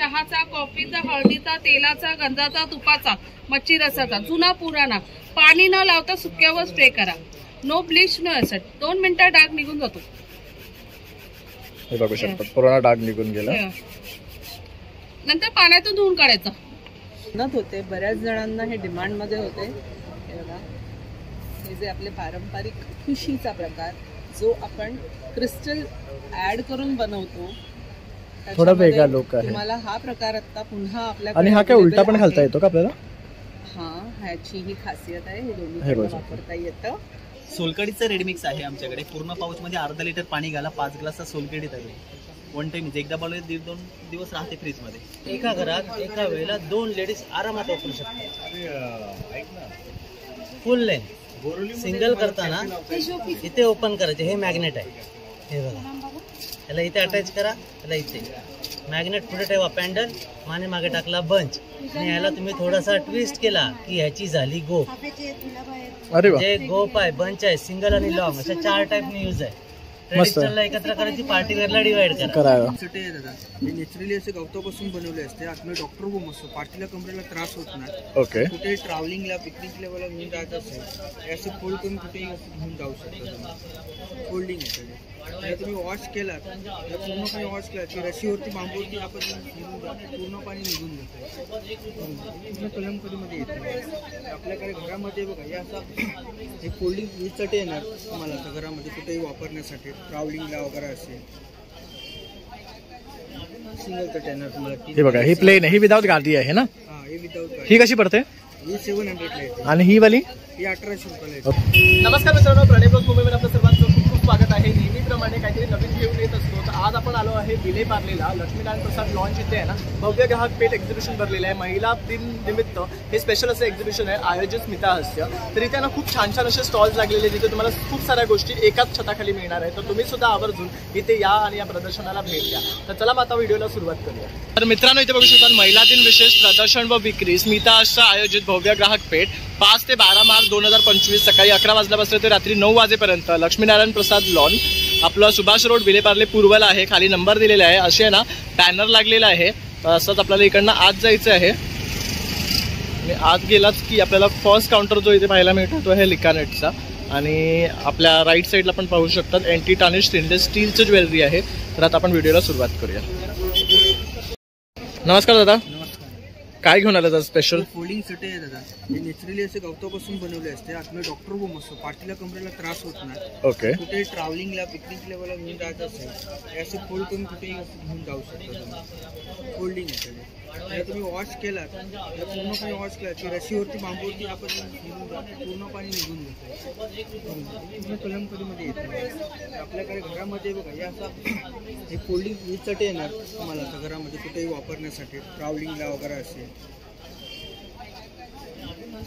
चहाचा, कॉफीचा, हळदीचा, तेलाचा, गंधाचा, तुपाचा, मच्छी रसाचा, जुना पुराणा, पाणी न लावता सुक्यावर स्प्रे करा. No bleach no acid. 2 मिनिटात डाग निघून जातो. हे बघू शकता पुराणा डाग निघून गेला. नंतर पाण्यातून धुवून काढायचं. होते बऱ्याच जणांना हे डिमांड मध्ये होते. हे बघा, हे जे आपले पारंपरिक खुशीचा प्रकार जो आपण क्रिस्टल ऍड करून बनवतो, थोडा वेगळा लोक आहे. तुम्हाला हा प्रकार आता पुन्हा आपल्या आणि हा काय उलटा पण घालता येतो का आपल्याला? हा, ह्याची ही खासियत आहे. हे दोन्ही वापरता येतं. सोलकडीचं रेडमिक्स आहे आमच्याकडे. पूर्ण पाऊच मध्ये अर्धा लिटर पाणी घाला, 5 ग्लासचा सोलकडी तयार. 1 टाइम एकदा बनवले 1-2 दिवस राहते फ्रीज मध्ये. एका घरात एका वेळेला 2 लेडीज आरामात वापरू शकतात. फुल लेंथ सिंगल करताना इथे ओपन करायचे. हे मॅग्नेट आहे. हे बघा, याला इथे अटॅच करा, याला इथे मॅग्नेट पुढे ठेवा, पॅन्डल माने मागे टाकला बंच, आणि याला तुम्ही थोडासा ट्विस्ट केला की ह्याची झाली गोप. जे गोप आहे, बंच आहे, सिंगल आणि लॉंग अशा 4 टाईपने यूज आहे. ट्रेडिशनलला एकत्र करायची, पार्टी वेअरला डिवाइड करा. नॅचरली असे गवतापासून बनवले असते. आतमध्ये डॉक्टर रूम असतो. पार्टीला कमरेला त्रास होत नाही. ओके. कुठे ट्रॅव्हलिंगला, पिकनिक लेवलला घेऊन जायचं असेल असे फोल्ड करून कुठेही घेऊन जाऊ शकता. फोल्डिंग आहे. तुम्ही वॉश केला, पूर्णपणे वॉश केला की रशीवरती, बांबूवरती आपण पूर्ण पाणी निघून जातं. पूर्ण कलमकडीमध्ये येते. आपल्याकडे घरामध्ये बघा हे असं हे फोल्डिंग ही चटे येणार तुम्हाला आता घरामध्ये कुठेही वापरण्यासाठी, ट्रॅव्हलिंगला वगैरे असेल. सिंगल चटे येणार तुम्हाला. हे बघा, ही प्लेन आहे, ही विदाउट गादी आहे ना? हा, हे विदाउट. ही कशी पडते? ही 700 येते. आणि ही वाली ही 1800 रुपयाला येते. नमस्कार मित्रांनो, प्रणय ब्लॉग मुंबईमध्ये आपलं सर्वांचं खूप खूप स्वागत आहे. नेहमीप्रमाणे काहीतरी नवीन घेऊन येत असतो. तर आज आपण आलो आहे विले पार्लेला. लक्ष्मीनारायण प्रसाद लॉन्च इथे आहे ना, भव्य ग्राहक पेठ एक्झिबिशन भरलेलं आहे. महिला दिन निमित्त हे स्पेशल असं एक्झिबिशन आहे, आयोजित स्मिता हास्य. तर इथे ना खूप छान छान असे स्टॉल्स लागलेले जिथे तुम्हाला खूप साऱ्या गोष्टी एकाच छताखाली मिळणार आहे. तर तुम्ही सुद्धा आवर्जून इथे या आणि या प्रदर्शनाला भेट द्या. तर चला आता व्हिडिओला सुरुवात करूया. तर मित्रांनो, इथे बघू शकता महिला दिन विशेष प्रदर्शन व विक्री स्मिता हास्य आयोजित भव्य ग्राहक पेठ 5 ते 12 मार्च 2025 सकाळी 11 वाजल्यापासून ते रात्री 9 वाजेपर्यंत लक्ष्मीनारायण प्रसाद लॉन, आपलं सुभाष रोड, विले पार्ले पूर्वला आहे. खाली नंबर दिलेला आहे, असे ना बॅनर लागलेला आहे. असंच आपल्याला इकडनं आत जायचं आहे. आणि आत गेलाच की आपल्याला फर्स्ट काउंटर जो इथे पाहायला मिळतो तो आहे लिकानेटचा. आणि आपल्या राईट साईडला पण पाहू शकतात एंटी टार्निश स्टेनलेस स्टीलचं ज्वेलरी आहे. तर आता आपण व्हिडिओला सुरुवात करूया. नमस्कार दादा, काय घेऊन आलं स्पेशल? फोल्डिंग चटे आहे दादा. हे नॅचरली असे गवतापासून बनवले असते. आतमध्ये डॉक्टर रूम असतो. पार्टीला कमरेला त्रास होत नाही. ओके. कुठे ट्रॅव्हलिंगला, पिकनिक लेवलला घेऊन जायचं असेल असे फोल्ड करून कुठेही घेऊन जाऊ शकता. फोल्डिंग आहे. तुम्ही वॉश केला, पूर्णपणे वॉश केला की रशीवरती, बांबूवरती आपण पूर्ण पाणी निघून जातं. पूर्ण कलमकडीमध्ये येते. आपल्याकडे घरामध्ये बघा हे असं हे फोल्डिंग ही चटे येणार तुम्हाला आता घरामध्ये कुठेही वापरण्यासाठी, ट्रॅव्हलिंगला वगैरे असेल.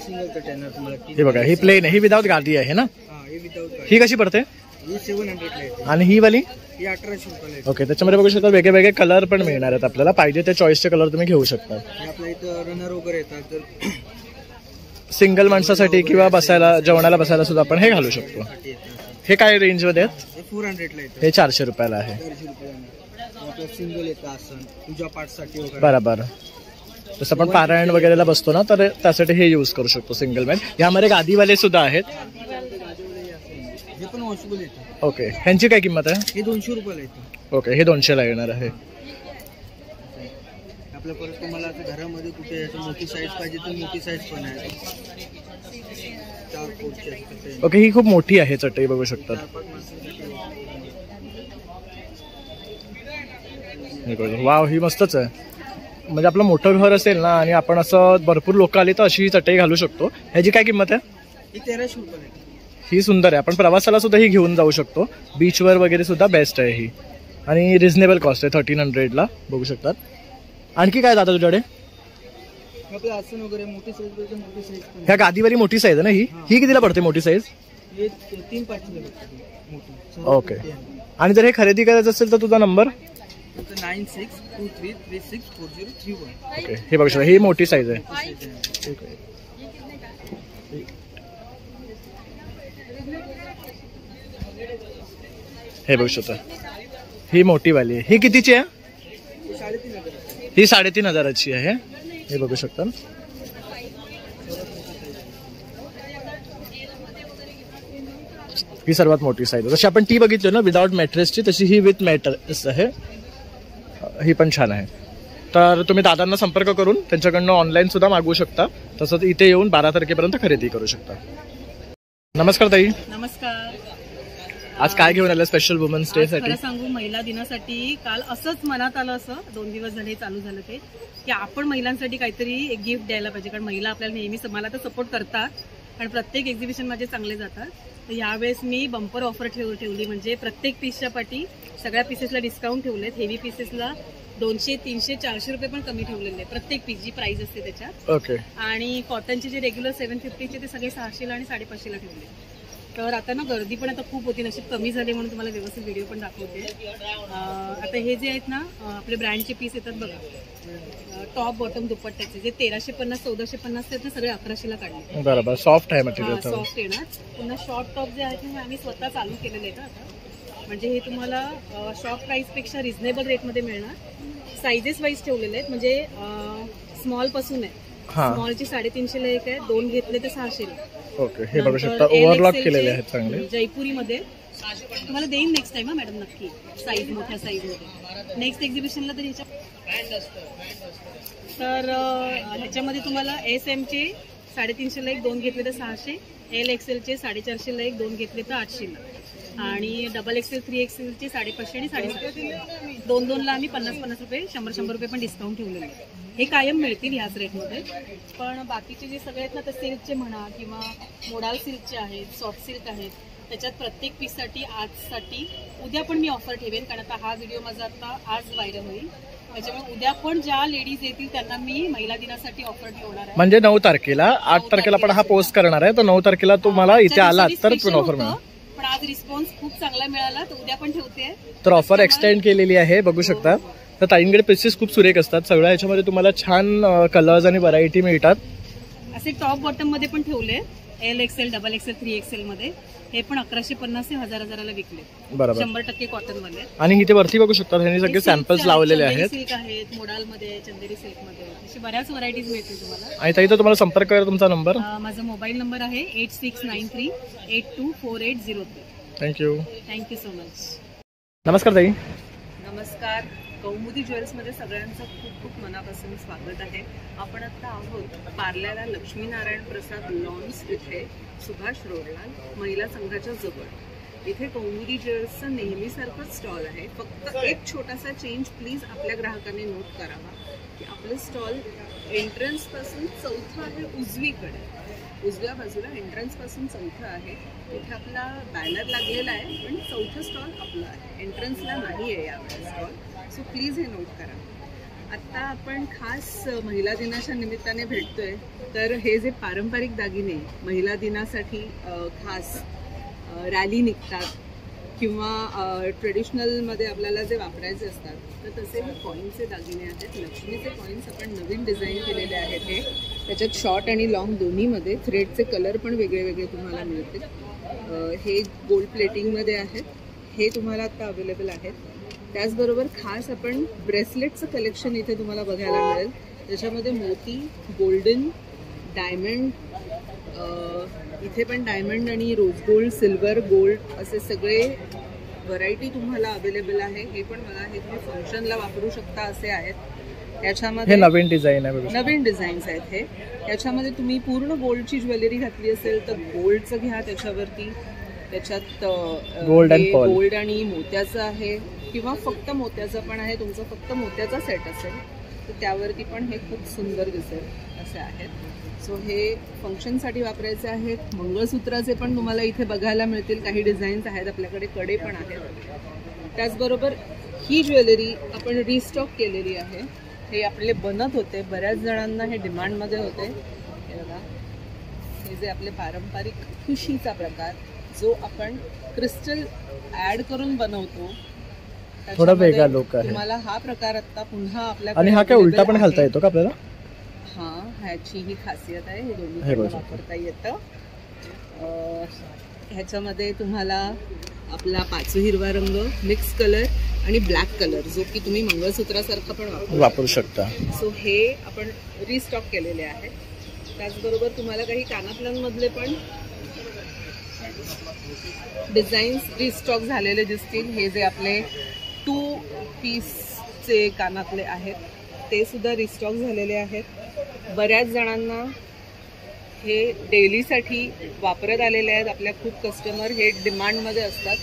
सिंगल चटे येणार तुम्हाला. हे बघा, ही प्लेन आहे, ही विदाउट गादी आहे ना? हा, हे विदाउट. ही कशी पडते? ही 700 येते. आणि ही वाली ही 1800 रुपयाला येते. ओके. त्याच्यामध्ये बघू शकता वेगळे वेगळे कलर पण मिळणार आहेत आपल्याला. पाहिजे त्या चॉईसचे कलर तुम्ही घेऊ शकता. आपल्या इथं रनर वगैरे येतात. तर सिंगल माणसासाठी किंवा बसायला, जेवणाला बसायला सुद्धा आपण हे घालू शकतो. हे काय रेंज मध्ये आहेत? हे 400 ला येते. हे 400 रुपयाला आहे. 400 रुपयाला. आपलं सिंगल येतं आसन पूजा पाठसाठी वगैरे. बरोबर. जसं आपण पारायण वगैरेला बसतो ना, तर त्यासाठी हे यूज करू शकतो सिंगल मॅन. यामध्ये गादीवाले सुद्धा आहेत. हे पण वॉशेबल येतं. ओके. ह्यांची काय किंमत आहे? हे 200 रुपयाला येतं. ओके. हे 200 ला येणार आहे. आपल्या परत तुम्हाला आता घरामध्ये कुठे मोठी साईज पाहिजे तर मोठी साईज पण आहे. 4 फूटची. ओके. ही खूप मोठी आहे चटई, बघू शकतात. वाव, ही मस्तच आहे. म्हणजे आपलं मोठं घर असेल ना आणि आपण असं भरपूर लोक आली तर अशी चटई घालू शकतो. ह्याची काय किंमत आहे? ही 1300 रुपये. ही सुंदर आहे. आपण प्रवासाला सुद्धा ही घेऊन जाऊ शकतो. बीचवर वगैरे सुद्धा बेस्ट आहे ही. आणि रिझनेबल कॉस्ट आहे 1300 ला, बघू शकतात. आणखी काय दादा तुझ्याकडे? आपलं आसन वगैरे मोठी साईज पाहिजे, मोठी साईज. ह्या गादीवाली मोठी साईज आहे ना? ही कितीला पडते मोठी साईज? हे 3-5 मोठी. ओके. आणि जर हे खरेदी करायचं असेल तर तुझा नंबर? 9623364031. ओके. हे बघू शकता, ही मोठी साईज आहे. हे बघू शकता, ही मोठी वाली आहे. ही कितीची आहे? ही 3,500ची आहे, हे बघू शकता. ही सर्वात मोठी साईज. जशी आपण ती बघितली ना विदाउट मॅट्रेसची, तशी ही विथ मॅट्रेस आहे. ही पण छान आहे. तर तुम्ही दादांना संपर्क करून त्यांच्याकडनं ऑनलाईन सुद्धा मागवू शकता. तसंच इथे येऊन 12 तारखेपर्यंत खरेदी करू शकता. नमस्कार ताई. नमस्कार. आज काय घेऊन आलं स्पेशल वुमन्स डे साठी? खरं सांगू, महिला दिनासाठी काल असंच मनात आलं, असं 2 दिवस झाले चालू झालं ते, की आपण महिलांसाठी काहीतरी एक गिफ्ट द्यायला पाहिजे. कारण महिला आपल्याला नेहमी मला तर सपोर्ट करतात, कारण प्रत्येक एक्झिबिशन माझे चांगले जातात. तर यावेळेस मी बंपर ऑफर ठेवली, म्हणजे प्रत्येक पीसच्या पाठी सगळ्या पीसेसला डिस्काउंट ठेवलेत. हेवी पीसेसला 200, 300, 400 रुपये पण कमी ठेवलेले आहेत प्रत्येक पीस जी प्राइस असते त्याच्यात. ओके. आणि कॉटनचे जे रेग्युलर 750चे ते सगळे 600 आणि 550ला ठेवले. तर आता ना गर्दी पण आता खूप होती, नशीब कमी झाली म्हणून तुम्हाला व्यवस्थित व्हिडिओ पण दाखवते. आता हे जे आहेत ना आपले ब्रँडचे पीस येतात बघा, टॉप बॉटम दुपट्ट्याचे, जे 1350, 1450 आहेत ना, सगळे 1100ला काढले. बरोबर. सॉफ्ट आहे मटेरियल. सॉफ्ट येणार. पुन्हा शॉर्ट टॉप जे आहेत ना आम्ही स्वतः चालू केलेले आहेत आता, म्हणजे हे तुम्हाला शॉप प्राइस पेक्षा रिझनेबल रेटमध्ये मिळणार. साइजेस वाईज ठेवलेले आहेत, म्हणजे स्मॉल पासून आहे. स्मॉलची 350ला एक आहे, 2 घेतले तर 600ला. ओके. हे बघू शकता ओव्हरलॉक केलेले आहेत चांगले. जयपुरीमध्ये तुम्हाला देईन नेक्स्ट टाइम. मॅडम नक्की साईज, मोठ्या साईज मध्ये नेक्स्ट एक्झिबिशनला. तर ह्याच्या तर ह्याच्यामध्ये तुम्हाला SM चे 350ला एक, 2 घेतले तर 600. LXL चे 450ला एक, 2 घेतले तर 800ला. आणि XXL, 3XL चे 550 आणि 750. 2-2ला आम्ही 50-50 रुपये, 100-100 रुपये पण डिस्काउंट ठेवलेले आहे. हे कायम मिळतील ह्याच रेटमध्ये. पण बाकीचे जे सगळे आहेत ना, तर सिल्कचे म्हणा किंवा मोडाल सिल्कचे आहेत, सॉफ्ट सिल्क आहेत, त्याच्यात प्रत्येक पीससाठी आजसाठी उद्या पण मी ऑफर ठेवेन, कारण आता हा व्हिडिओ माझा आता आज व्हायरल होईल. त्याच्यामुळे उद्या पण ज्या लेडीज येतील त्यांना मी महिला दिनासाठी ऑफर ठेवणार आहे. म्हणजे 9 तारखेला, 8 तारखेला पण हा पोस्ट करणार आहे, तर 9 तारखेला तुम्हाला इथे आलात तर पण ऑफर मिळेल. पण आज रिस्पॉन्स खूप चांगला मिळाला, तर उद्या पण ठेवते. तर ऑफर एक्सटेंड केलेली आहे, बघू शकता. तर ताईंकडे पीसेस खूप सुरेख असतात. सगळ्या ह्याच्यामध्ये तुम्हाला छान कलर्स आणि व्हरायटी मिळतात. असे टॉप बॉटम मध्ये पण ठेवले, LXL, XXL, 3XL मध्ये. हे पण 1150 ते 1000ला विकले. बरोबर. 100% कॉटन वाले. आणि इथे वरती बघू शकता त्यांनी सगळे सॅम्पल्स लावलेले आहेत. सिल्क आहेत, मोडाल मध्ये, चंदेरी सिल्क मध्ये, अशी बऱ्याच व्हरायटीज मिळतील तुम्हाला. आणि ताई तर तुम्हाला संपर्क करा. तुमचा नंबर? माझा मोबाईल नंबर आहे 8693824803. थँक्यू. Thank you so much. नमस्कार ताई. नमस्कार. कौमुदी ज्वेल्समध्ये सगळ्यांचं खूप खूप मनापासून स्वागत आहे. आपण आता आहोत पार्ल्याला लक्ष्मीनारायण प्रसाद लॉन्स इथे, सुभाष रोडला, महिला संघाच्या जवळ. इथे कौमुदी ज्वेल्सचं नेहमीसारखंच स्टॉल आहे. फक्त एक छोटासा चेंज प्लीज आपल्या ग्राहकांनी नोट करावा, की आपलं स्टॉल एंट्रन्सपासून 4थं आहे उजवीकडे. उजव्या बाजूला एंट्रन्सपासून 4थं आहे. इथे आपला बॅनर लागलेला आहे, पण 4थं स्टॉल आपलं आहे. एंट्रन्सला नाही आहे यावेळेस स्टॉल, सो प्लीज हे नोट करा. आत्ता आपण खास महिला दिनाच्या निमित्ताने भेटतोय, तर हे जे पारंपरिक दागिने महिला दिनासाठी खास रॅली निघतात किंवा ट्रेडिशनलमध्ये आपल्याला जे वापरायचे असतात, तर तसे हे कॉईनचे दागिने आहेत. लक्ष्मीचे कॉईन्स आपण नवीन डिझाईन केलेले आहेत. हे त्याच्यात शॉर्ट आणि लॉंग दोन्हीमध्ये. थ्रेडचे कलर पण वेगळे वेगळे तुम्हाला मिळतील. हे गोल्ड प्लेटिंगमध्ये आहेत. हे तुम्हाला आत्ता अवेलेबल आहेत. त्याचबरोबर खास आपण ब्रेसलेटचं कलेक्शन इथे तुम्हाला बघायला मिळेल, ज्याच्यामध्ये मोती, गोल्डन, डायमंड, इथे पण डायमंड आणि रोज गोल्ड, सिल्वर, गोल्ड असे सगळे व्हरायटी तुम्हाला अवेलेबल आहे. हे पण बघा, हे तुम्ही फंक्शनला वापरू शकता असे आहेत. त्याच्यामध्ये नवीन डिझाईन आहे, नवीन डिझाईन्स आहेत. हे त्याच्यामध्ये तुम्ही पूर्ण गोल्डची ज्वेलरी घातली असेल तर गोल्डचं घ्या त्याच्यावरती. त्याच्यात गोल्ड आणि मोत्याचं आहे, किंवा फक्त मोत्याचं पण आहे. तुमचा फक्त मोत्याचा सेट असेल तर त्यावरती पण हे खूप सुंदर दिसेल असे आहेत. सो हे फंक्शनसाठी वापरायचे आहेत. मंगळसूत्राचे पण तुम्हाला इथे बघायला मिळतील. काही डिझाईन्स आहेत आपल्याकडे, कडे पण आहेत. त्याचबरोबर ही ज्वेलरी आपण रिस्टॉक केलेली आहे. हे आपले बनत होते, बऱ्याच जणांना हे डिमांडमध्ये होते. हे बघा, हे जे आपले पारंपरिक ठुशीचा प्रकार, जो आपण क्रिस्टल ॲड करून बनवतो, थोडा वेगळा लुक आहे. तुम्हाला हा प्रकार आता पुन्हा आपल्याकडे. आणि हा काय उलटा पण घालता येतो का आपल्याला? ह्याची ही खासियत आहे. हे दोन्ही वापरता येतं. ह्याच्यामध्ये तुम्हाला आपला पाचू हिरवा रंग, मिक्स कलर आणि ब्लॅक कलर, जो की तुम्ही मंगळसूत्रासारखा पण वापरू शकता. सो हे आपण रिस्टॉक केलेले आहेत. त्याचबरोबर तुम्हाला काही कानातल्यांमधले पण डिझाईन्स रिस्टॉक झालेले दिसतील. हे जे आपले 2 पीसचे कानातले आहेत ते सुद्धा रिस्टॉक झालेले आहेत. बऱ्याच जणांना हे डेलीसाठी वापरत आलेले आहेत. आपल्या खूप कस्टमर हे डिमांडमध्ये असतात.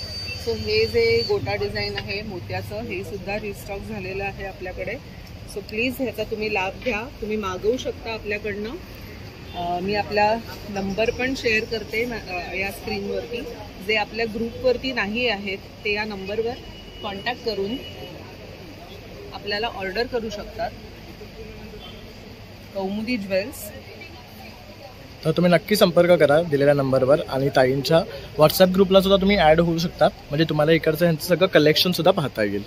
सो हे जे गोटा डिझाईन आहे मोत्याचं, हे सुद्धा रिस्टॉक झालेलं आहे आपल्याकडे. सो प्लीज ह्याचा तुम्ही लाभ घ्या. तुम्ही मागवू शकता आपल्याकडनं. मी आपला नंबर पण शेअर करते या स्क्रीनवरती. जे आपल्या ग्रुपवरती नाही आहेत ते या नंबरवर कॉन्टॅक्ट करून आपल्याला ऑर्डर करू शकतात. कौमुदी ज्वेल्स. तर तुम्ही नक्की संपर्क करा दिलेल्या नंबरवर आणि ताईंच्या व्हॉट्सअप ग्रुपला सुद्धा तुम्ही ॲड होऊ शकता. म्हणजे तुम्हाला इकडचं ह्यांचं सगळं कलेक्शन सुद्धा पाहता येईल.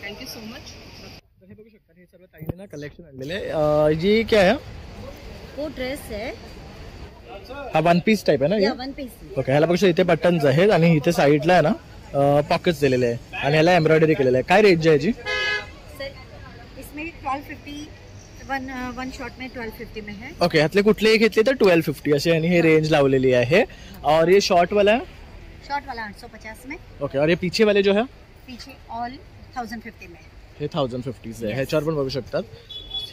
Thank you so much. तर हे बघू शकता हे सर्व ताईंनी ना कलेक्शन आणलेले. जी क्या है? वो ड्रेस है हा 1 पीस टाइप आहे ना? या 1 पीस. ओके. ह्याला बघू शकता इथे बटन्स आहेत आणि इथे साईडला आहे ना पॉकेट्स दिलेले आहे आणि ह्याला एम्ब्रॉयडरी केलेलं आहे. काय रेंज आहे याची? सर इसमें 1250 वन शॉट में 1250 में है. ओके. ह्यातले कुठलेही घेतले तर 1250 अशी आणि हे रेंज लावलेली आहे. और ये शॉर्ट वाला है? शॉर्ट वाला 850 में. ओके. और ये पीछे वाले जो है? पीछे ऑल 1050 में. हे 1050 आहे. ह्याच्यावर पण बघू शकतात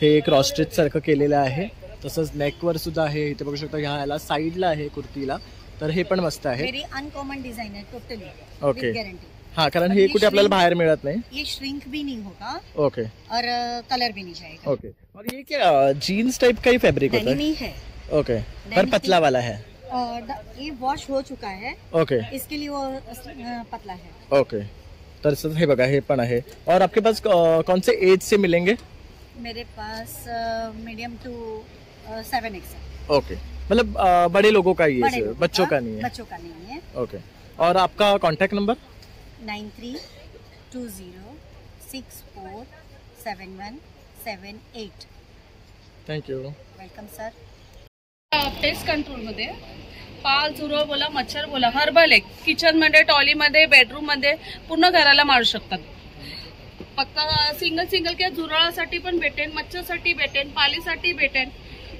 हे क्रॉस स्टिच सारखं केलेलं आहे. तसंच नेकवर सुद्धा आहे. इथे बघू शकता ह्याला साईडला आहे कुर्तीला. तर हे पण मस्त आहे. वेरी अनकॉमन डिजाइन है टोटली. ओके. गारंटी. हा कारण हे कुठे आपल्याला बाहेर मिळत नाही. ये श्रिंक भी नहीं होगा ओके. और कलर भी नहीं जाएगा. ओके. और ये क्या जीन्स टाइप का ही फैब्रिक होता डेनिम है? ही है. ओके. पर पतला वाला है. और ये वॉश हो चुका है. ओके. इसके लिए वो पतला है. ओके. तर सर हे बघा हे पण आहे. और आपके पास कौन से एज से मिलेंगे? मेरे pass medium to 7X. Okay. मतलब बड़े लोगों का ही बड़े है, लोगों बच्चों का, का नहीं है? बच्चों का नहीं है. ओके. और आपका contact number? 9320647178. Thank you. Welcome sir. Paste कंट्रोलमध्ये पाल झुरळ बोला, मच्छर बोला, हर्बल आहे. किचनमध्ये, टॉलीमध्ये, बेडरूममध्ये पूर्ण घराला मारू शकतात. पक्का सिंगल किंवा झुरळासाठी पण भेटेन, मच्छरसाठी भेटेन, पालीसाठी भेटेन,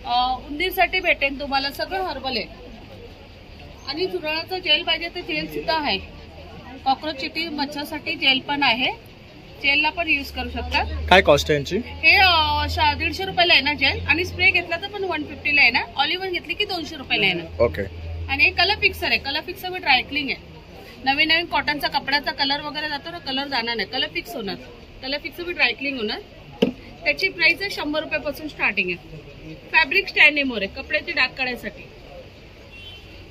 उंदीरसाठी भेटेन. तुम्हाला सगळं हर्बल आहे. आणि झुरळाचं जेल पाहिजे तर जेल सुद्धा आहे. कॉक्रोच चिटी मच्छरसाठी जेल पण आहे. जेलला पण यूज करू शकता. काय कॉस्ट आहे यांची? हे 150 रुपयाला आहे ना जेल. आणि स्प्रे घेतला तर पण 150 ला आहे ना. ऑलिव्हन घेतली की 200 रुपयाला आहे ना. ओके. आणि हे कलर फिक्सर आहे. कलर फिक्सर विथ ड्रायक्लिंग आहे. नवीन कॉटनचा कपड्याचा कलर वगैरे जातो ना, कलर जाणार नाही. कलर फिक्स होणार. कलर फिक्स विथ ड्रायक्लिंग होणार. त्याची प्राइस आहे 100 रुपयापासून स्टार्टिंग आहे. फॅब्रिक स्टँडिंगवर आहे कपड्याचे डाग काढायसाठी.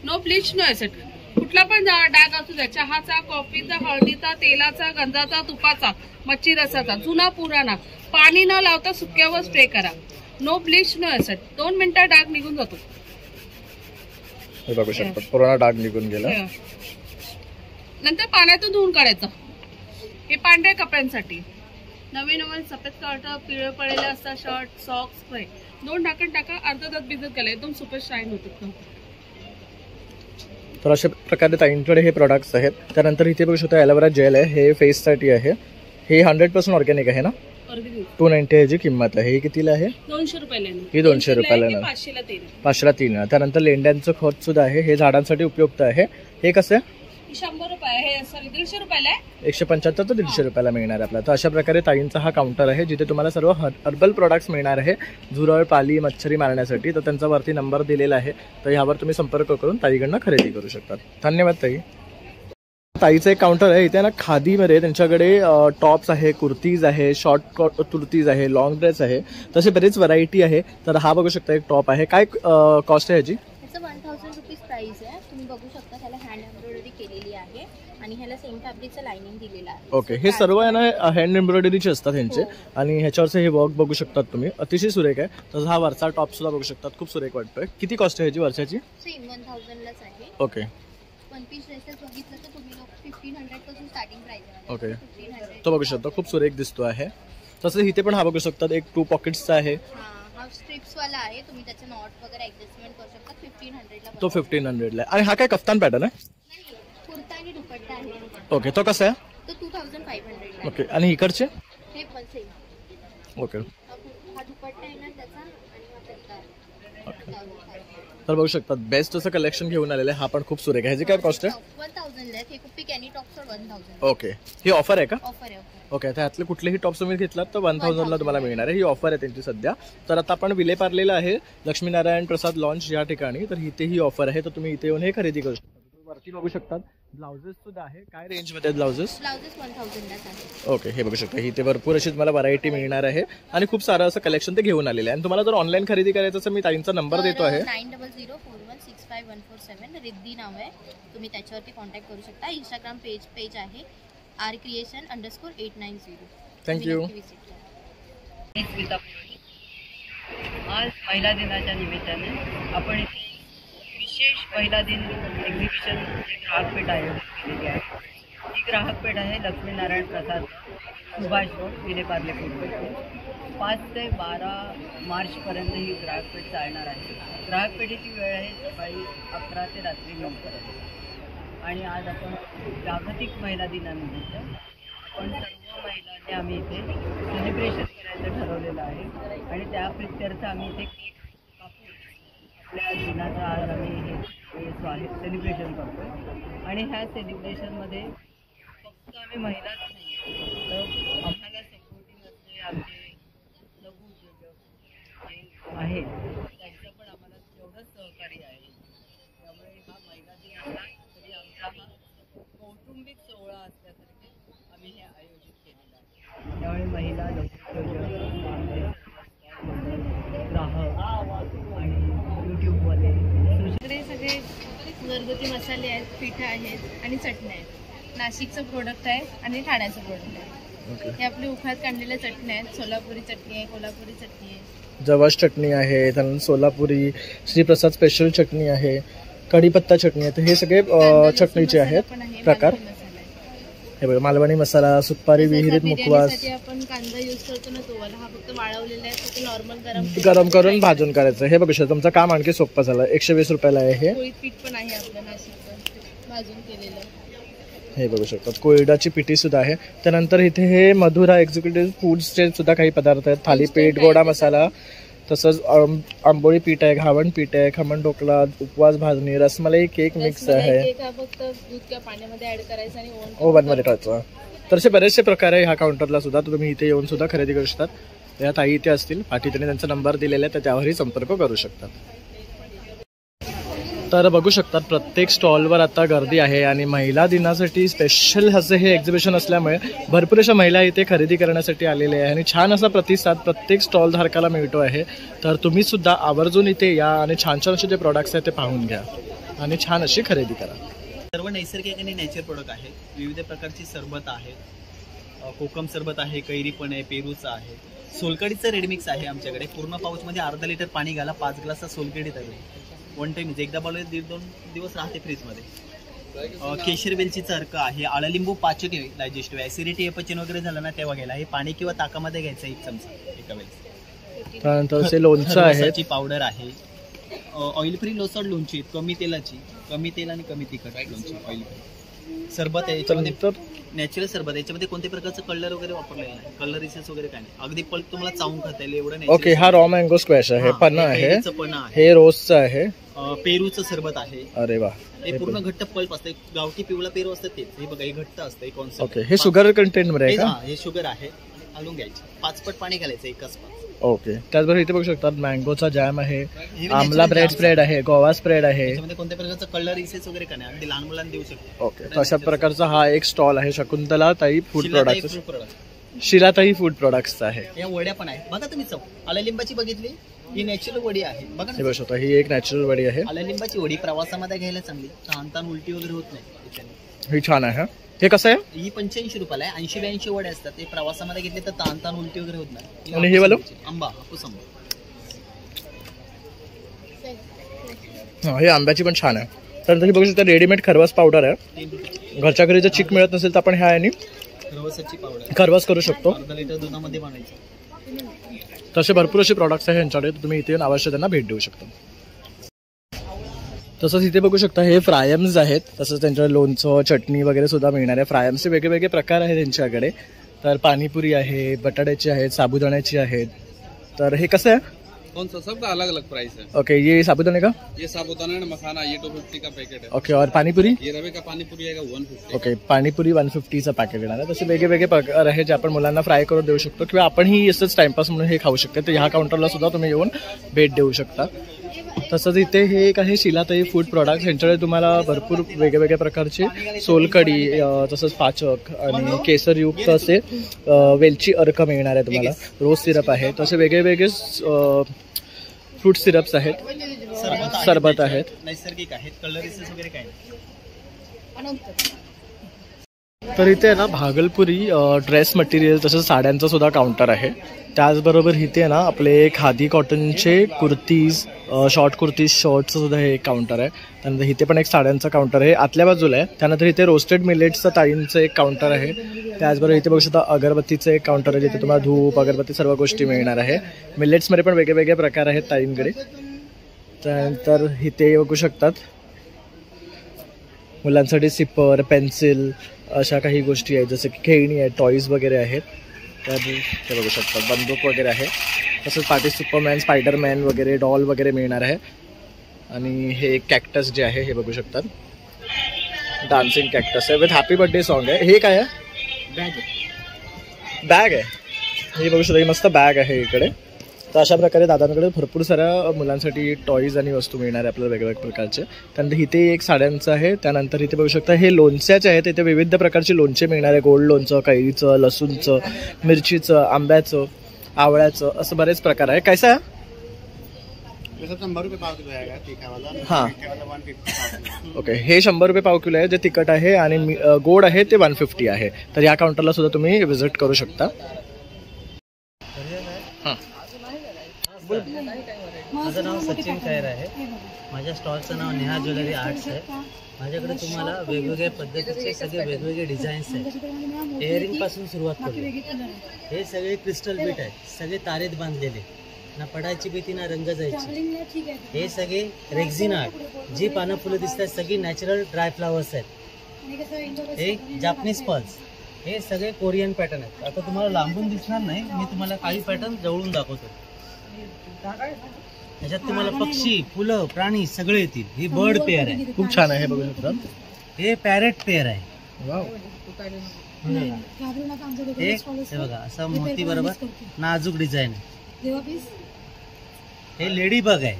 No bleach no acid. कुठला पण डाग असू द्या, चहाचा, कॉफीचा, हळदीचा, तेलाचा, गंधाचा, तुपाचा, मच्छी रसाचा, जुना पुराणा, पाणी न लावता सुक्यावर स्प्रे करा. No bleach no acid. 2 मिनिटात डाग निघून जातो. हे बघू शकता पूर्ण डाग निघून गेला. नंतर पाण्यातून धुवून काढायचं. हे पांढऱ्या कपड्यांसाठी. नवीन सफेद शर्ट, पिवळे पडलेले असतात शर्ट, सॉक्स, स्प्रे 2 ढाकण टाका. अर्धा तास भिजत घाला. एकदम सुपर शाईन होतात. तर अशा प्रकारे ताईंकडे हे प्रोडक्ट्स आहेत. त्यानंतर इथे बघू शकता ॲलोवेरा जेल आहे. हे फेससाठी आहे. हे 100% ऑर्गॅनिक आहे ना? 290 ह्याची किंमत आहे. ही कितीला आहे? 200 रुपयाला. ही 200 रुपयाला ना? 500ला 3. 500ला 3. त्यानंतर लेंड्यांचं खत सुद्धा आहे. हे झाडांसाठी उपयुक्त आहे. हे कसं आहे? 100 रुपये आहे. सॉरी 150 रुपयाला आहे. 175 तर 150 रुपयाला मिळणार आपला. तर अशा प्रकारे ताईंचा हा काउंटर आहे जिथे तुम्हाला सर्व हर्बल प्रोडक्ट्स मिळणार आहे झुरळ, पाली, मच्छरी मारण्यासाठी. तर त्यांचा वरती नंबर दिलेला आहे. तर ह्यावर तुम्ही संपर्क करून ताईकडनं खरेदी करू शकता. धन्यवाद ताई. ताईचं एक काउंटर आहे इथे ना खादीमध्ये. त्यांच्याकडे टॉप्स आहे, कुर्तीज आहे, शॉर्ट कुर्तीज आहे, लॉंग ड्रेस आहे, तसे बरेच व्हरायटी आहे. तर हा बघू शकता एक टॉप आहे. काय कॉस्ट आहे ह्याची? 1000 रुपीज प्राइस आहे. तुम्ही बघू शकता त्याला हँड एम्ब्रॉयडरी केलेली आहे आणि ह्याला सेम फॅब्रिकचं लाइनिंग दिलेलं आहे. ओके. हे सर्व आहे ना हँड एम्ब्रॉयडरीचे असतात ह्यांचे. आणि ह्याच्यावरचे हे वर्क बघू शकतात तुम्ही. अतिशय सुरेख आहे. तसं हा वरचा टॉप सुद्धा बघू शकतात. खूप सुरेख वाटतोय. किती कॉस्ट आहे ह्याची वर्षाची? सेम 1000लाच आहे. ओके. 1 पीस ड्रेसेस बघितलं तर तुम्ही लोक 1500 पासून स्टार्टिंग प्राइस आहे. ओके. 1500 तो बघू शकता खूप सुरेख दिसतो आहे. तसं इथे पण हा बघू शकतात एक 2 पॉकेट्सचा आहे. हा स्ट्रिप्स वाला आहे, तुम्ही त्याचे नॉट वगैरे ऍडजस्टमेंट करू शकता. 1500 ला तो 1500 ला आहे. आणि हा काय कफ्तान पॅटर्न आहे? कुर्ता आणि दुपट्टा आहे. ओके, तो कसा आहे? तो 2500 ला. ओके, आणि इकडचे? हे पण सेम. ओके, हा दुपट्टा आहे ना त्याचा, आणि हा कुर्ता आहे. तर बघू शकतात बेस्ट असं कलेक्शन घेऊन आलेलं आहे. हा पण खूप सुरेख आहे. ह्याची काय कॉस्ट आहे? 1000 ला. हे कुप्पी कॅनी टॉप्स 1000. ओके, ही ऑफर आहे का? ऑफर आहे. ओके, त्यातले कुठलेही टॉप्स तुम्ही घेतलात तर 1000 ला तुम्हाला मिळणार आहे. ही ऑफर आहे त्यांची सध्या. तर आता आपण विले पार्लेला आहे लक्ष्मीनारायण प्रसाद लॉन्च या ठिकाणी. तर इथे ही ऑफर आहे, तर तुम्ही इथे येऊन हे खरेदी करू शकता. तुम्ही वरती बघू शकतात ब्लाउजेस सुद्धा आहे. काय रेंज मध्ये ब्लाउजेस? 1000 लाच आहे. ओके, हे बघू शकता इथे भरपूर अशी तुम्हाला व्हरायटी मिळणार आहे आणि खूप सारं असं कलेक्शन ते घेऊन आलेलं आहे. आणि तुम्हाला जर ऑनलाईन खरेदी करायचं असेल मी ताईंचा नंबर देतो आहे. 9004165147 रिद्धी नाव आहे. तुम्ही त्याच्यावरती कॉन्टॅक्ट करू शकता. इंस्टाग्राम पेज आहे rcreation_890. थँक्यू. आज महिला दिनाच्या निमित्ताने आपण इथे विशेष महिला दिन एक्झिबिशन ग्राहकपेठ आयोजित केलेली आहे. ही ग्राहकपेठ आहे लक्ष्मीनारायण प्रसाद सुभाष रोड विले पार्ले फूडपेठ. 5 ते 12 मार्चपर्यंत ही ग्राहकपेठ चालणार आहे. ग्राहकपेठेची वेळ आहे सकाळी 11 ते रात्री 9 पर्यंत. आणि आज आपण जागतिक महिला दिनानिमित्त आपण सर्व महिलांनी आम्ही इथे सेलिब्रेशन करायचं ठरवलेलं आहे. आणि त्या प्रित्यर्थ आम्ही इथे केक कापून आपल्या दिनाचं आज आम्ही हे सेलिब्रेशन करतो. आणि ह्या सेलिब्रेशनमध्ये फक्त आम्ही महिलाच नाही तर आम्हाला सपोर्टिंग असलेले आमचे लघु उद्योजक आहेत त्यांचं पण आम्हाला तेवढंच सहकार्य आहे. त्यामुळे हा महिला दिन असला तरी आमचा हा कौटुंबिक सोहळा असल्यासारखे आम्ही हे आयोजित केलेलं आहे. त्यामुळे महिला लघु उद्योजक ग्राहक आणि यूट्यूबवाले सगळे घरगुती मसाले आहेत, पिठं आहेत आणि चटण्या आहेत. नाशिकचं प्रोडक्ट आहे आणि ठाण्याचं प्रोडक्ट आहे. हे आपले उखात काढलेल्या चटण्या आहेत. सोलापुरी चटणी आहे, कोल्हापुरी चटणी आहे, जवस चटणी आहे, त्यानंतर सोलापुरी श्रीप्रसाद स्पेशल चटणी आहे, कढीपत्ता चटणी आहे. तर हे सगळे चटणीचे आहेत प्रकार. हे बघा मालवणी मसाला, सुपारी, विहिरीत मुखवास. आपण कांदा यूज करतो ना तो वाला, हा फक्त वाळवलेला आहे. तो नॉर्मल गरम करून भाजून करायचं. हे बघू शकता तुमचं काम आणखी सोपं झालं. 120 रुपयाला आहे हे. पोळीत पीठ पण आहे आपलं नाशिकचं भाजून केलेलं. हे बघू शकतात कोयडाची पिठी सुद्धा आहे. त्यानंतर इथे हे मधुरा एक्झिक्युटिव्ह फूड्सचे सुद्धा काही पदार्थ आहेत. थालीपीठ, गोडा मसाला, तसंच आंबोळी पीठ आहे, घावण पीठ आहे, खमण ढोकळा, उपवास भाजणी, रसमलाई केक मिक्स आहे. फक्त दूध किंवा पाण्यामध्ये ऍड करायचं आणि ओव्हनमध्ये ठेवायचं. तर असे बरेचसे प्रकार आहे ह्या काउंटरला सुद्धा. तुम्ही इथे येऊन सुद्धा खरेदी करू शकतात. या ताई इथे असतील, पाठी त्यांनी त्यांचा नंबर दिलेला आहे, तर त्यावरही संपर्क करू शकतात. तर बघू शकतात प्रत्येक स्टॉलवर आता गर्दी आहे आणि महिला दिनासाठी स्पेशल असं हे एक्झिबिशन असल्यामुळे भरपूर अशा महिला इथे खरेदी करण्यासाठी आलेले आहे आणि छान असा प्रतिसाद प्रत्येक स्टॉल धारकाला मिळतो आहे. तर तुम्ही सुद्धा आवर्जून इथे या आणि छान छान असे जे प्रोडक्ट्स आहेत ते पाहून घ्या आणि छान अशी खरेदी करा. सर्व नैसर्गिक आणि नेचर प्रोडक्ट आहेत. विविध प्रकारची सरबत आहे, कोकम सरबत आहे, कैरी पण आहे, पेरूचं आहे, सोलकडीचं रेडमिक्स आहे आमच्याकडे. पूर्ण पाऊचमध्ये अर्धा लिटर पाणी घाला, 5 ग्लास सोलकडी तयार. 1 टाइम एकदा बनवले 1.5-2 दिवस राहते फ्रीजमध्ये. केशरवेलचीचा अर्क आहे, आळलिंबू पाचक आहे, डायजेस्टिव्ह ॲसिडिटी अपचन वगैरे झालं ना तेव्हा घ्यायला. हे पाणी किंवा ताकामध्ये घ्यायचं 1 चमचा एका वेळेस. त्यानंतर लोणचं आहे, पावडर आहे, ऑइल फ्री लोसड लोणची, कमी तेलाची, कमी तेल आणि कमी तिखट लोणची, ऑइल फ्री. सरबत आहे, याच्यामध्ये नॅचरल सरबत आहे. याच्यामध्ये कोणत्या प्रकारचं कलर वगैरे वापरलेलं नाही, कलर रिसेस वगैरे काय नाही. अगदी पल्प तुम्हाला चावून खाता येईल एवढं. ओके, हा रॉ मँगो स्क्वॅश आहे, पन्ना आहे, हे रोजचं आहे, पेरूचं सरबत आहे. अरे वा, हे पूर्ण घट्ट पल्प असते, गावठी पिवळा पेरू असतं तेच. हे बघा, हे घट्ट असतं, हे कॉन्सेप्ट. ओके, हे शुगर कंटेंट मध्ये आहे का? हे शुगर आहे, घालून घ्यायचे. 5 पट पाणी घालायचं, एकच 5. ओके, त्याचबरोबर इथे बघू शकतात मँगोचा जॅम आहे, आमला ब्रेड स्प्रेड आहे, गोवा स्प्रेड आहे. त्याच्यामध्ये कोणत्या प्रकारचं कलर रिसेस वगैरे काय नाही, अगदी लहान मुलांना देऊ शकतो. ओके, तर अशा प्रकारचा हा एक स्टॉल आहे शकुंतला ताई फूड प्रोडक्ट्स, शिलाताई फूड प्रोडक्ट्सचा आहे. या वड्या पण आहेत बघा तुम्ही. चव आललिंबाची बघितली, ही नॅचरल वडी आहे बघा. हे बघू शकता, ही एक नॅचरल वडी आहे. आललिंबाची वडी प्रवासामध्ये घ्यायला चांगली, ताण उलटी वगैरे होत नाही. ही छान आहे. हे कसं आहे? ही 85 रुपयाला आहे. 80-82 वडे असतात, ते प्रवासामध्ये घेतले तर ताण उलटी वगैरे होत नाही. आणि हे वाला आंबा, हापूस आंबा. हे आंब्याची पण छान आहे. तर तुम्ही बघू शकता रेडीमेड खरवस पावडर आहे. घरच्या घरी जर चिक मिळत नसेल तर आपण ह्या याने खरवसाची पावडर खरवस करू शकतो. अर्धा लिटर दुधामध्ये बनवायचं. तसे भरपूर असे प्रॉडक्ट्स आहे यांच्याकडे, तुम्ही इथे येऊन अवश्य त्यांना भेट देऊ शकता. तसंच इथे बघू शकता हे फ्रायम्स आहेत, तसंच त्यांच्याकडे लोणचं चटणी वगैरे सुद्धा मिळणार आहे. फ्रायम्सचे वेगळे प्रकार आहेत त्यांच्याकडे. तर पाणीपुरी आहे, बटाट्याची आहेत, साबुदाण्याची आहेत. तर हे कसं आहे? कौन सा? सबका अलग अलग प्राइस है. ओके, ये साबुदाने का? ये साबुदाना एंड मखाना, ये 250 का पैकेट है. ओके, और पानीपुरी? ये रवे का पानीपुरी आएगा 150. ओके, पाणीपुरी 150चं पॅकेट येणार आहे. तसे वेगळे प्रकार आहे जे आपण मुलांना फ्राय करून देऊ शकतो किंवा आपणही असंच टाइमपास म्हणून हे खाऊ शकतो. तर ह्या काउंटरला सुद्धा तुम्ही येऊन भेट देऊ शकता. तसंच इथे हे एक आहे शिलाताई फूड प्रॉडक्ट्स. ह्यांच्याकडे तुम्हाला भरपूर वेगवेगळ्या प्रकारचे सोलकढी, तसंच पाचक आणि केसरयुक्त असे वेलची अर्क मिळणार आहे तुम्हाला. रोज सिरप आहे, तसे वेगळे फ्रूट सिरप्स आहेत, सरबत आहेत, नैसर्गिक आहेत, कलरीसेस वगैरे काय. तर इथे आहे ना भागलपुरी ड्रेस मटेरियल तसंच साड्यांचा सुद्धा काउंटर आहे. त्याचबरोबर इथे ना आपले खादी कॉटनचे कुर्तीज, शॉर्ट कुर्तीज, शॉर्ट्सचं सुद्धा हे एक काउंटर आहे. त्यानंतर इथे पण एक साड्यांचा काउंटर आहे आतल्या बाजूला आहे. त्यानंतर इथे रोस्टेड मिलेट्सचं ताईंचं एक काउंटर आहे. त्याचबरोबर इथे बघू शकता अगरबत्तीचं एक काउंटर आहे, जिथे तुम्हाला धूप, अगरबत्ती सर्व गोष्टी मिळणार आहे. मिलेट्समध्ये पण वेगळे प्रकार आहेत ताईंकडे. त्यानंतर इथे बघू शकतात मुलांसाठी सिपर, पेन्सिल अशा काही गोष्टी आहेत, जसं की खेळणी आहेत, टॉईज वगैरे आहेत. तर ते बघू शकतात बंदूक वगैरे आहे. तसंच पार्टी सुपरमॅन, स्पायडरमॅन वगैरे डॉल वगैरे मिळणार आहे. आणि हे कॅक्टस जे आहे हे बघू शकतात, डान्सिंग कॅक्टस आहे विथ हॅपी बर्थडे सॉन्ग आहे. हे काय आहे? बॅग आहे. हे बघू शकता, ही मस्त बॅग आहे इकडे. तर अशा प्रकारे दादांकडे भरपूर साऱ्या मुलांसाठी टॉईज आणि वस्तू मिळणार आहे आपल्याला वेगवेगळ्या प्रकारचे. त्यानंतर इथे एक साड्यांचं आहे. त्यानंतर इथे बघू शकता हे लोणच्याचे आहेत. इथे विविध प्रकारचे लोणचे मिळणार आहे. गोड लोणचं, कैरीचं, लसूणचं, मिरचीचं, आंब्याचं, आवळ्याचं, असं बरेच प्रकार आहे. कैसा आहे? 100 रुपये पाव किलो आहे तीखा वाला. हां, ओके. हे 100 रुपये पाव किलो आहे जे तिखट आहे, आणि गोड आहे ते 150 आहे. तर या काउंटरला सुद्धा तुम्ही व्हिजिट करू शकता. माझं नाव सचिन खैर आहे. माझ्या स्टॉलचं नाव नेहा ज्वेलरी आर्ट्स आहे. माझ्याकडे तुम्हाला वेगवेगळ्या पद्धतीचे सगळे वेगवेगळे डिझाईन्स आहेत. इयरिंगपासून सुरुवात करू. हे सगळे क्रिस्टल बीट आहेत, सगळे तारेत बांधलेले, ना पडायची भीती ना रंग जायची. हे सगळे रेक्झिन आर्ट, जी पानं फुलं दिसतात सगळी नॅचरल ड्राय फ्लावर्स आहेत. हे जापनीज पर्ल्स, हे सगळे कोरियन पॅटर्न आहेत. आता तुम्हाला लांबून दिसणार नाही, मी तुम्हाला काही पॅटर्न जवळून दाखवतो. त्याच्यात तुम्हाला पक्षी, फुलं, प्राणी सगळे येतील. ही बर्ड पेअर आहे, खूप छान आहे. बघू शकता हे पॅरेट पेअर आहे. हे बघा असं मोती बरोबर नाजूक डिझाईन आहे. हे लेडी बग आहे.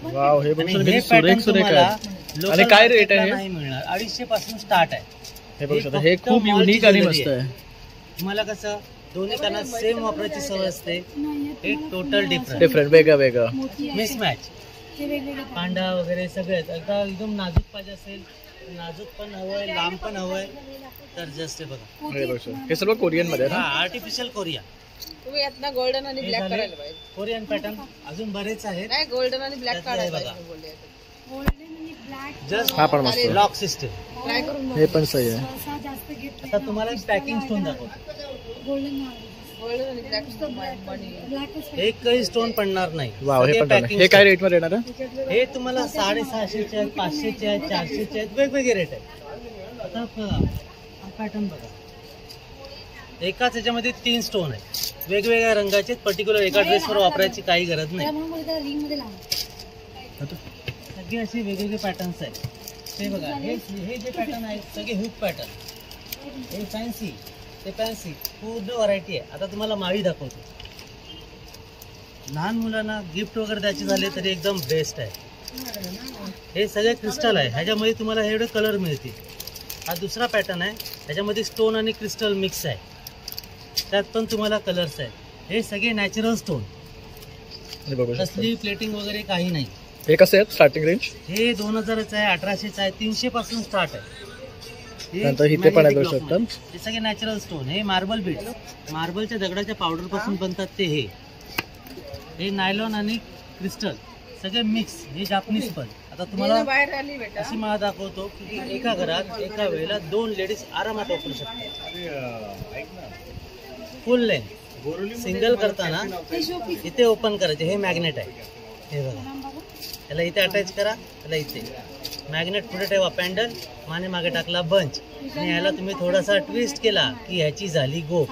वाव, हे बघू शकता पॅटर्न तुम्हाला आणि काय रेट आहे? नाही मिळणार, 250 पासून स्टार्ट आहे. हे बघू शकता, हे खूप युनिक आणि मस्त आहे. तुम्हाला कसं दोन्ही कानात सेम वापरायची सवय असते. हे टोटल डिफरंट वेगळं मिसमॅच. पांडा वगैरे सगळे एकदम नाजूक पाहिजे असेल, नाजूक पण हवंय, लांब पण हवंय, तर जस्ट बघा. हे सर्व कोरियन मध्ये ना, आर्टिफिशियल कोरिया. तुम्ही यातनं गोल्डन आणि ब्लॅक करायला पाहिजे. कोरियन पॅटर्न अजून बरेच आहेत. नाही, गोल्डन आणि ब्लॅक काढायला बघा. जस्ट हा पण मस्त लॉक सिस्टम, ट्राय करून हे पण सही आहे. आता तुम्हाला पॅकिंग स्टोन दाखवतो. गोल्डन आणि ब्लॅक एकही स्टोन पडणार नाही. वाव, हे पण छान. हे काय रेट मध्ये येणार आहे? हे तुम्हाला 650चे आहेत, 500चे आहेत, 400चे आहेत, वेगवेगळे रेट आहेत. आता हा पॅटर्न बघा, एकाच ह्याच्यामध्ये 3 स्टोन आहेत, वेगवेगळ्या रंगाचे, पर्टिक्युलर एका ड्रेसवर वापरायची काही गरज नाही. सगळे असे वेगवेगळे पॅटर्न्स आहेत. ते बघा, हे जे पॅटर्न आहेत सगळे हुक पॅटर्न. हे फॅन्सी, ते फॅन्सी, पूर्ण व्हरायटी आहे. आता तुम्हाला माळी दाखवतो. लहान मुलांना गिफ्ट वगैरे द्यायचे झाले तरी एकदम बेस्ट आहे. हे सगळे क्रिस्टल आहे, ह्याच्यामध्ये तुम्हाला एवढे कलर मिळतील. हा दुसरा पॅटर्न आहे, ह्याच्यामध्ये स्टोन आणि क्रिस्टल मिक्स आहे, त्यात पण तुम्हाला कलर्स आहेत. हे सगळे नॅचरल स्टोन, कसली प्लेटिंग वगैरे काही नाही. हे कसे आहेत स्टार्टिंग रेंज? हे 2000चं आहे, 1800चं आहे, 300 पासून स्टार्ट आहे. इथे पण आहे शकतात. हे सगळे नॅचरल स्टोन. हे मार्बल बीट्स, मार्बलच्या दगडाच्या पावडर पासून बनतात ते. हे नायलॉन आणि क्रिस्टल सगळे मिक्स. हे जापनीज पण. आता तुम्हाला अशी मला दाखवतो की एका घरात एका वेळेला 2 लेडीज आरामात वापरू शकतात. फुल लेंथ सिंगल करताना इथे ओपन करायचे. हे मॅग्नेट आहे, हे बघा. याला इथे अटॅच करा, त्याला इथे मॅग्नेट पुढे ठेवा, पॅन्डल आणि मागे टाकला बंच, आणि याला तुम्ही थोडासा ट्विस्ट केला की ह्याची झाली गोप.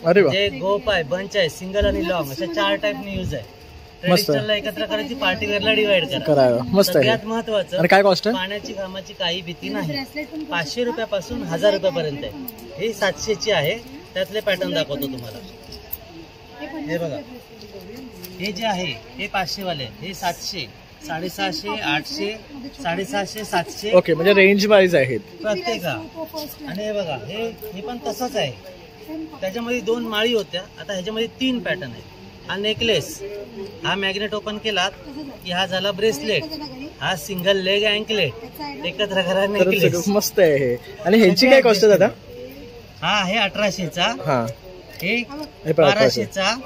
अरे वा, जे गोप आहे, बंच आहे, सिंगल आणि लॉंग अशा 4 टाईपने यूज आहे. ट्रेडिशनलला एकत्र करायची, पार्टी वेअरला डिवाइड करा. मस्त आहे. सगळ्यात महत्वाचं, काय कॉस्ट आहे? पाण्याची कामाची काही भीती नाही. 500 रुपयापासून 1000 रुपयापर्यंत आहे. ही 700ची आहे. त्यातले पॅटर्न दाखवतो तुम्हाला. हे बघा, हे जे आहे हे 500 वाले, हे 700, 750, 800, 750, 700. ओके, म्हणजे रेंज वाईज आहेत प्रत्येका. आणि हे बघा, हे पण तसंच आहे. त्याच्यामध्ये 2 माळी होत्या, आता ह्याच्यामध्ये 3 पॅटर्न आहेत. हा नेकलेस, हा मॅग्नेट ओपन केलात की हा झाला ब्रेसलेट, हा सिंगल लेग अँकलेट, एकत्र करा नेकलेस. मस्त आहे हे. आणि ह्यांची काय कॉस्ट आहे दादा? हा आहे 1800चा, हा हे 1200चा.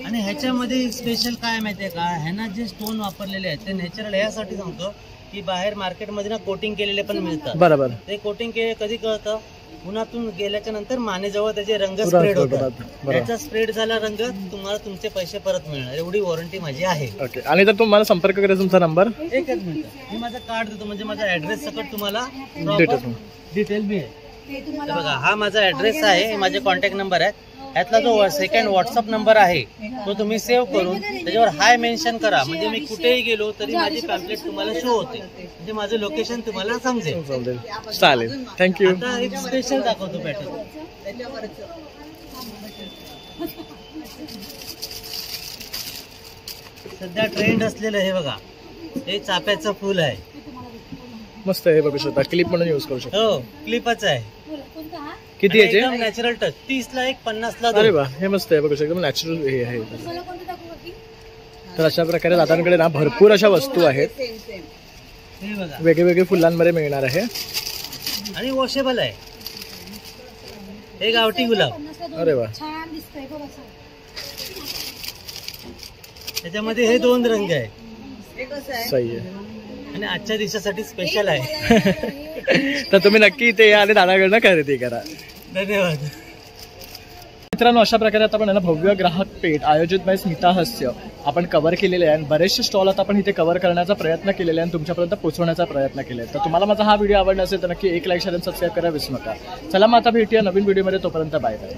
आणि ह्याच्यामध्ये स्पेशल काय माहितीये का, ह्यांना जे स्टोन वापरलेले आहेत ते नॅचरल यासाठी सांगतो की बाहेर मार्केटमध्ये ना कोटिंग केलेले पण मिळतात. बरोबर. ते कोटिंग कधी कळतं, उन्हातून गेल्याच्या नंतर मानेजवळ त्याचे रंग स्प्रेड होतात. त्याचा स्प्रेड झाला रंग, तुम्हाला तुमचे पैसे परत मिळणार, एवढी वॉरंटी माझी आहे. ओके. आणि जर तुम्हाला संपर्क करायचा, तुमचा नंबर? एकच मिनिट, मी माझं कार्ड देतो, म्हणजे माझा ऍड्रेस सकट तुम्हाला डिटेल मिळेल. बघा, हा माझा ऍड्रेस आहे, हे माझे कॉन्टॅक्ट नंबर आहे. यातला जो सेकंड व्हॉट्सअप नंबर आहे तो तुम्ही सेव्ह करून त्याच्यावर हाय मेन्शन करा, म्हणजे मी कुठेही गेलो तरी माझी पॅम्पलेट तुम्हाला शो होते, म्हणजे माझं लोकेशन तुम्हाला समजेल. चालेल, थँक्यू. आता एक स्पेशल दाखवतो पॅटर्न. सध्या ट्रेंड असलेलं हे बघा, हे चाफ्याचं फुल आहे. मस्त आहे, बघू शकता. क्लिप म्हणून यूज करू शकता. हो, क्लिपच आहे. किती याचे? नॅचरल टच, 30ला 1, 50ला 2. अरे वा, हे मस्त आहे, बघू शकता. नॅचरल हे आहे. तर अशा प्रकारे दादांकडे ना भरपूर अशा वस्तू आहेत, हे बघा, वेगवेगळे फुलांमध्ये मिळणार आहे. आणि वॉशेबल आहे. हे गावठी गुलाब. अरे वा, त्याच्यामध्ये हे 2 रंग आहे. सही आहे. आणि आजच्या दिवसासाठी स्पेशल आहे. तर तुम्ही नक्की इथे या आणि दादाकडनं खरेदी करा. धन्यवाद मित्रांनो. अशा प्रकारे आता आपण भव्य ग्राहक पेठ आयोजित बाय स्मिता हास्य आपण कव्हर केलेले आहे. बरेचसे स्टॉल आता आपण इथे कव्हर करण्याचा प्रयत्न केलेला आहे आणि तुमच्यापर्यंत पोहोचवण्याचा प्रयत्न केला आहे. तर तुम्हाला माझा हा व्हिडिओ आवडला असेल तर नक्की 1 लाईक, शेअर आणि सबस्क्राईब करायला विसरू नका. चला मग आता भेटूया नवीन व्हिडिओमध्ये. तोपर्यंत बाय बाय.